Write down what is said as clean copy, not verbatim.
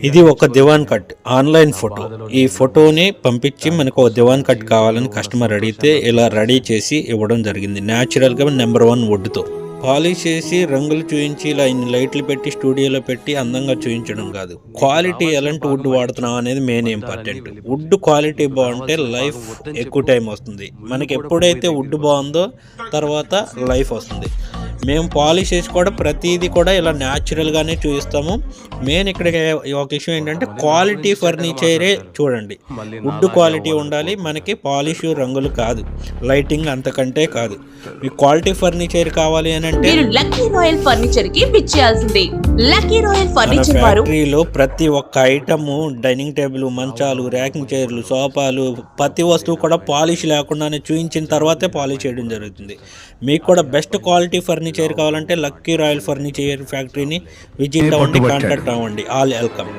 ఇది ఒక దివాన్ cut online photo. ఈ ఫోటోని పంపించి మనకు ఒక దివాన్ కట్ కావాలని కస్టమర్ అడిగితే ఇలా రెడీ చేసి ఇవ్వడం జరిగింది. న్యాచురల్గా నెంబర్ 1 వుడ్తో పాలిష్ చేసి రంగులు చూయించి ఇలా ఇన్ని లైట్లు పెట్టి స్టూడియోలో పెట్టి అందంగా చూయించడం కాదు. క్వాలిటీ ఎలాంటి వుడ్ వాడుతున్నాం అనేది మెయిన్ ఇంపార్టెంట్. వుడ్ క్వాలిటీ బాగుంటే లైఫ్ ఎక్కువ టైం వస్తుంది. మనకి ఎప్పుడైతే వుడ్ బాగుందో తర్వాత లైఫ్ వస్తుంది. మేము పాలిష్ చేసి కూడా ప్రతిదీ కూడా ఇలా న్యాచురల్గానే చూపిస్తాము. మెయిన్ ఇక్కడ ఒక విషయం ఏంటంటే క్వాలిటీ ఫర్నిచరే చూడండి. వుడ్ క్వాలిటీ ఉండాలి మనకి, పాలిష్ రంగులు కాదు, లైటింగ్ అంతకంటే కాదు. మీకు క్వాలిటీ ఫర్నిచర్ కావాలి అని అంటే లక్కీ రాయల్ ఫర్నిచర్ కి పిచ్చేయాల్సిందే. లక్కీ రాయల్ ఫర్నిచర్ వారు ఫ్యాక్టరీలో ప్రతి ఒక్క ఐటమ్, డైనింగ్ టేబుల్, మంచాలు, ర్యాకింగ్ చైర్లు, సోఫాలు, ప్రతి వస్తువు కూడా పాలిష్ లేకుండానే చూయించిన తర్వాతే పాలిష్ చేయడం జరుగుతుంది. మీకు కూడా బెస్ట్ క్వాలిటీ ఫర్నిచర్ కావాలంటే లక్కీ రాయల్ ఫర్నిచర్ ఫ్యాక్టరీని విజిట్ అవ్వండి, కాంటాక్ట్ అవ్వండి. All welcome.